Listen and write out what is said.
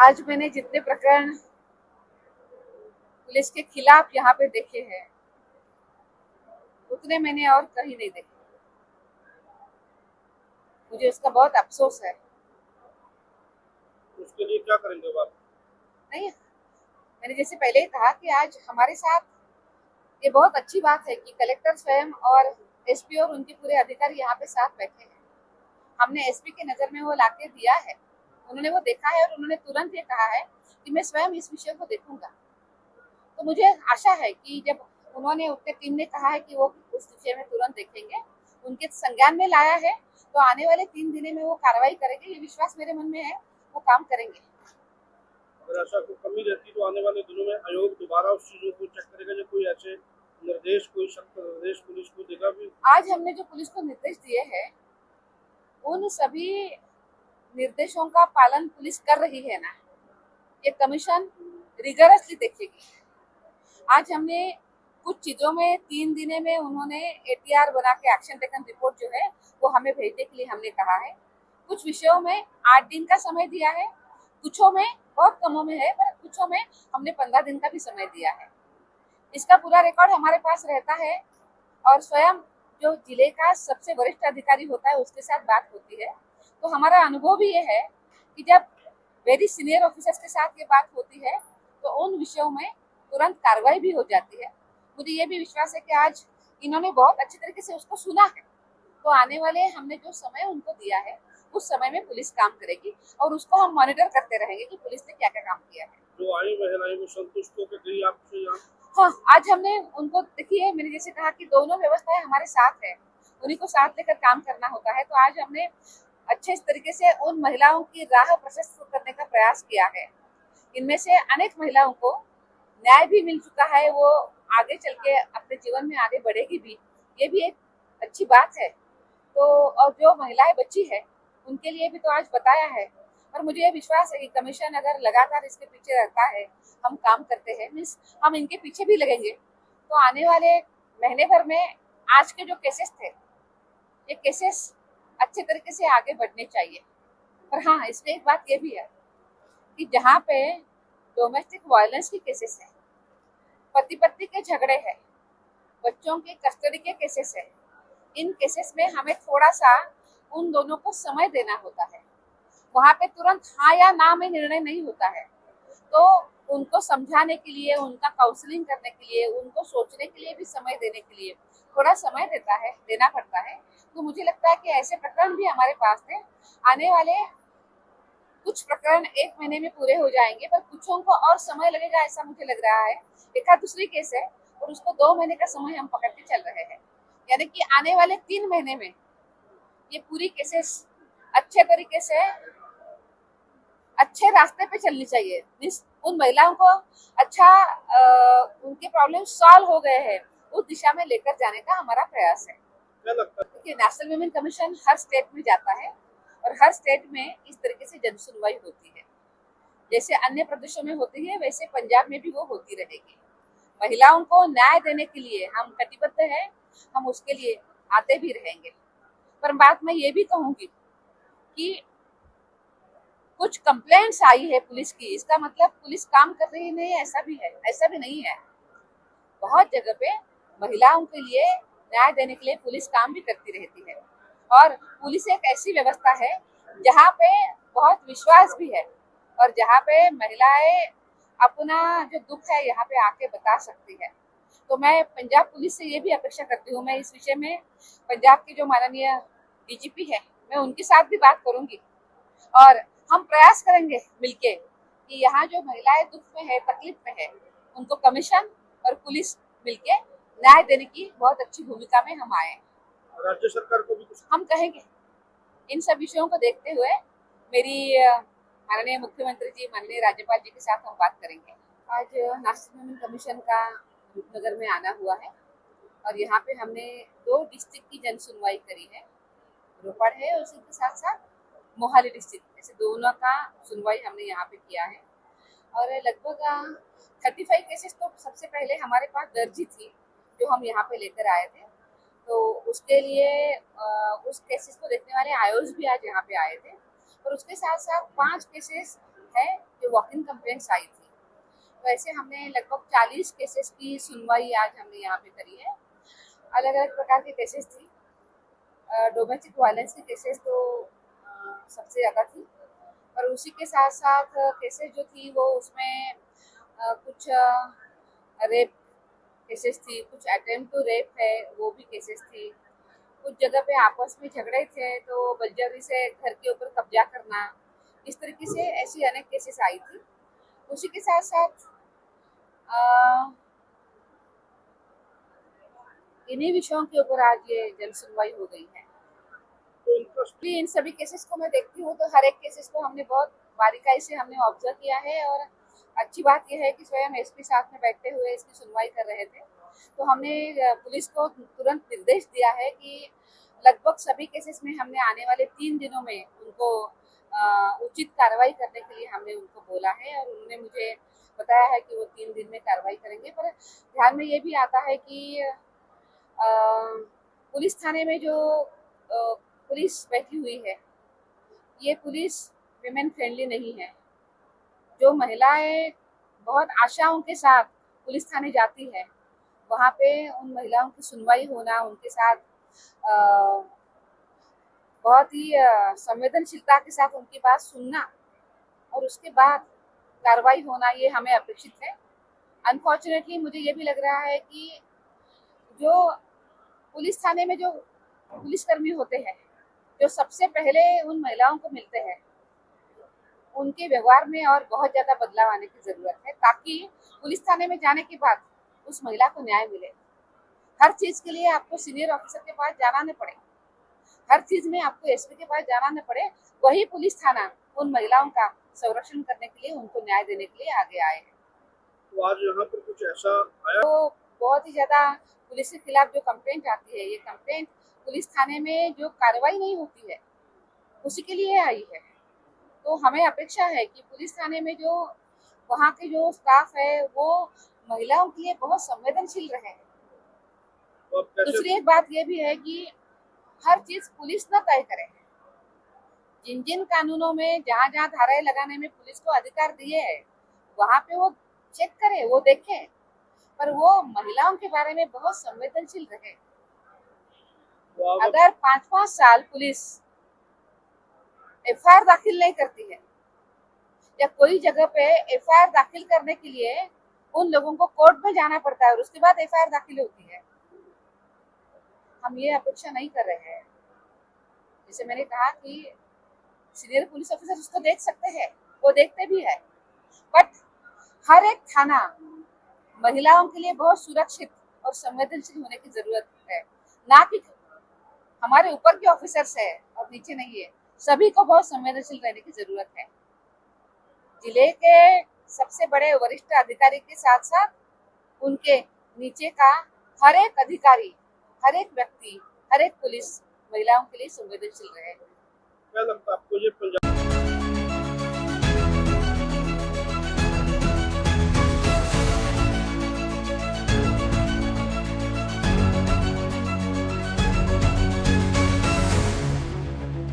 आज मैंने जितने प्रकरण पुलिस के खिलाफ यहाँ पे देखे हैं उतने मैंने और कहीं नहीं देखे। मुझे उसका बहुत अफसोस है। उसके लिए क्या करेंगे आप? नहीं, मैंने जैसे पहले ही कहा कि आज हमारे साथ ये बहुत अच्छी बात है कि कलेक्टर स्वयं और एसपी और उनके पूरे अधिकारी यहाँ पे साथ बैठे हैं। हमने एसपी के नजर में वो लाके दिया है, उन्होंने वो देखा है और उन्होंने तुरंत ये कहा है कि मैं स्वयं इस विषय को देखूंगा। तो मुझे आशा है कि जब उन्होंने उनके टीम ने कहा है कि वो उस विषय में तुरंत देखेंगे, उनके संज्ञान में लाया है, तो आने वाले 3 दिनों में वो कार्रवाई करेंगे। ये विश्वास मेरे मन में है, वो काम करेंगे। अगर ऐसा कोई कमी रहती तो आने वाले दिनों में आयोग दोबारा उस चीजों को चेक करेगा, जो कोई ऐसे निर्देश, कोई सख्त निर्देश पुलिस को देगा भी। आज हमने जो पुलिस को निर्देश दिए हैं उन सभी निर्देशों का पालन पुलिस कर रही है ना, ये कमीशन रिगरसली देखेगी। आज हमने कुछ चीजों में 3 दिनों में उन्होंने एटीआर बना के एक्शन टेकन रिपोर्ट जो है वो हमें भेजने के लिए हमने कहा है। कुछ विषयों में 8 दिन का समय दिया है, कुछों में बहुत कमों में है, पर कुछों में हमने 15 दिन का भी समय दिया है। इसका पूरा रिकॉर्ड हमारे पास रहता है और स्वयं जो जिले का सबसे वरिष्ठ अधिकारी होता है उसके साथ बात होती है। तो हमारा अनुभव भी ये है कि जब वेरी सीनियर ऑफिसर्स के साथ ये बात होती है तो उन विषयों में तुरंत कार्रवाई भी हो जाती है। मुझे ये भी विश्वास है कि आज इन्होंने बहुत अच्छी तरीके से उसको सुना है, तो आने वाले हमने जो समय उनको दिया है उस समय में पुलिस काम करेगी और उसको हम मॉनिटर करते रहेंगे कि पुलिस ने क्या क्या काम किया है। जो आई महिलाएं वो संतुष्ट होकर गई आपसे यहाँ? हाँ, आज हमने उनको देखिए, मैंने जैसे कहा कि दोनों व्यवस्थाएं हमारे साथ है, उन्हीं को साथ लेकर काम करना होता है। तो आज हमने अच्छे तरीके से उन महिलाओं की राह प्रशस्त करने का प्रयास किया है। इनमें से अनेक महिलाओं को न्याय भी मिल चुका है, वो आगे चल के अपने जीवन में आगे बढ़ेगी भी, ये भी एक अच्छी बात है। तो और जो महिलाएं बची है उनके लिए भी तो आज बताया है। और मुझे ये विश्वास है कि कमीशन अगर लगातार इसके पीछे रहता है, हम काम करते हैं, मीन्स हम इनके पीछे भी लगेंगे, तो आने वाले महीने भर में आज के जो केसेस थे ये केसेस अच्छे तरीके से आगे बढ़ने चाहिए। पर हाँ, इसमें एक बात ये भी है कि जहाँ पे डोमेस्टिक वायलेंस के केसेस है, पति पत्नी के झगड़े हैं, बच्चों के कस्टडी के केसेस है, इन केसेस में हमें थोड़ा सा उन दोनों को समय देना होता है। वहाँ पे तुरंत हाँ या ना में निर्णय नहीं होता है, तो उनको समझाने के लिए, उनका काउंसलिंग करने के लिए, उनको सोचने के लिए भी समय देने के लिए थोड़ा समय देना पड़ता है। तो मुझे लगता है कि ऐसे प्रकरण भी हमारे पास थे। आने वाले कुछ प्रकरण 1 महीने में पूरे हो जाएंगे, पर कुछों को और समय लगेगा ऐसा मुझे लग रहा है। एक दूसरी केस है और उसको 2 महीने का समय हम पकड़ के चल रहे हैं, यानी कि आने वाले 3 महीने में ये पूरी केसेस अच्छे तरीके से अच्छे रास्ते पे चलनी चाहिए। मीन्स उन महिलाओं को अच्छा उनके प्रॉब्लम सॉल्व हो गए हैं उस दिशा में लेकर जाने का हमारा प्रयास है। क्या लगता है? देखिए, नेशनल वुमेन कमीशन हर स्टेट में जाता है और हर स्टेट में इस तरीके से जन सुनवाई होती है। जैसे अन्य प्रदेशों में होती है वैसे पंजाब में भी वो होती रहेगी। महिलाओं को न्याय देने के लिए हम कटिबद्ध हैं, हम उसके लिए आते भी रहेंगे। पर बात मैं ये भी कहूंगी कि कुछ कंप्लेंट्स आई है पुलिस की, इसका मतलब पुलिस काम कर रही नहीं है, ऐसा भी है, ऐसा भी नहीं है। बहुत जगह पे महिलाओं के लिए न्याय देने के लिए पुलिस काम भी करती रहती है और पुलिस एक ऐसी व्यवस्था है जहाँ पे बहुत विश्वास भी है और जहाँ पे महिलाएं अपना जो दुख है यहाँ पे आके बता सकती है। तो मैं पंजाब पुलिस से ये भी अपेक्षा करती हूँ, मैं इस विषय में पंजाब के जो माननीय डीजीपी है मैं उनके साथ भी बात करूंगी और हम प्रयास करेंगे मिलके कि यहाँ जो महिलाएं दुख में है, तकलीफ में है, उनको कमीशन और पुलिस मिलके न्याय देने की बहुत अच्छी भूमिका में हम आए। राज्य सरकार को भी कुछ हम कहेंगे इन सब विषयों को देखते हुए मेरी माननीय मुख्यमंत्री जी, माननीय राज्यपाल जी के साथ हम बात करेंगे। आज नेशनल वुमेन कमीशन का रूपनगर में आना हुआ है और यहाँ पे हमने 2 डिस्ट्रिक्ट की जन सुनवाई करी है, रोपड़ है और उसी के साथ साथ मोहाली डिस्ट्रिक्ट, ऐसे दोनों का सुनवाई हमने यहाँ पे किया है। और लगभग 35 केसेस तो सबसे पहले हमारे पास दर्ज थी, जो हम यहाँ पे लेकर आए थे। तो उसके लिए उस केसेस को देखने वाले आयोज भी आज यहाँ पे आए थे और उसके साथ साथ 5 केसेस है जो वॉक इन कंप्लेंट्स आई थी। तो ऐसे हमने लगभग 40 केसेस की सुनवाई आज हमने यहाँ पे करी है। अलग अलग प्रकार के केसेस थी। डोमेस्टिक वायलेंस की केसेस तो सबसे ज़्यादा थी और उसी के साथ साथ केसेस जो थी वो उसमें कुछ रेप केसेस थी, कुछ अटेम्प्ट टू रेप है वो भी केसेस थी। कुछ जगह पे आपस में झगड़े थे तो बलजबरी से घर के ऊपर कब्जा करना, इस तरीके से ऐसी अनेक केसेस आई थी। उसी के साथ साथ इन्हीं विषयों के ऊपर आज ये जन सुनवाई हो गई है। तो इनका इन सभी केसेस को मैं देखती हूँ तो हर एक केसेस को हमने बहुत बारीकाई से हमने ऑब्जर्व किया है और अच्छी बात यह है कि स्वयं एसपी साथ में बैठते हुए इसकी सुनवाई कर रहे थे। तो हमने पुलिस को तुरंत निर्देश दिया है कि लगभग सभी केसेस में हमने आने वाले 3 दिनों में उनको उचित कार्रवाई करने के लिए हमने उनको बोला है और उन्होंने मुझे बताया है कि वो 3 दिन में कार्रवाई करेंगे। पर ध्यान में ये भी आता है कि पुलिस थाने में जो पुलिस बैठी हुई है, ये पुलिस विमेन फ्रेंडली नहीं है। जो महिलाएं बहुत आशाओं के साथ पुलिस थाने जाती है, वहाँ पे उन महिलाओं की सुनवाई होना, उनके साथ बहुत ही संवेदनशीलता के साथ उनकी बात सुनना और उसके बाद कार्रवाई होना, ये हमें अपेक्षित है। अनफॉर्चुनेटली मुझे ये भी लग रहा है कि जो पुलिस थाने में जो पुलिसकर्मी होते हैं, जो सबसे पहले उन महिलाओं को मिलते हैं, उनके व्यवहार में और बहुत ज़्यादा बदलाव आने की ज़रूरत है ताकि पुलिस थाने में जाने के बाद उस महिला को न्याय मिले। हर चीज़ के लिए आपको सीनियर ऑफिसर के पास जाना न पड़े, हर चीज़ में आपको एसपी के पास जाना न पड़े। वही पुलिस थाना उन महिलाओं का संरक्षण करने के लिए, उनको न्याय देने के लिए आगे आए हैं। तो आज यहाँ पर कुछ ऐसा आया तो बहुत ही ज़्यादा पुलिस के खिलाफ जो कंप्लेंट आती है, ये कंप्लेंट पुलिस थाने में जो कार्रवाई नहीं होती है उसी के लिए आई है। तो हमें अपेक्षा है कि पुलिस थाने में जो वहाँ के जो स्टाफ है वो महिलाओं के लिए बहुत संवेदनशील रहे। तो अब कैसे दूसरी एक बात ये भी है कि हर चीज पुलिस न तय करे। जिन जिन कानूनों में जहाँ जहाँ धाराएं लगाने में पुलिस को अधिकार दिए है, वहाँ पे वो चेक करे, वो देखे, पर वो महिलाओं के बारे में बहुत संवेदनशील रहे। तो आप अगर 5-5 साल पुलिस एफआईआर दाखिल नहीं करती है या कोई जगह पे एफआईआर दाखिल करने के लिए उन लोगों को कोर्ट में जाना पड़ता है और उसके बाद एफआईआर दाखिल होती है, हम ये अपेक्षा नहीं कर रहे हैं। जैसे मैंने कहा कि सीनियर पुलिस ऑफिसर उसको देख सकते हैं, वो देखते भी है, बट हर एक थाना महिलाओं के लिए बहुत सुरक्षित और संवेदनशील होने की जरूरत है। ना कि हमारे ऊपर के ऑफिसर्स है और नीचे नहीं है, सभी को बहुत संवेदनशील रहने की जरूरत है। जिले के सबसे बड़े वरिष्ठ अधिकारी के साथ साथ उनके नीचे का हर एक अधिकारी, हर एक व्यक्ति, हर एक पुलिस महिलाओं के लिए संवेदनशील रहे। क्या लगता है आपको ये पंजाब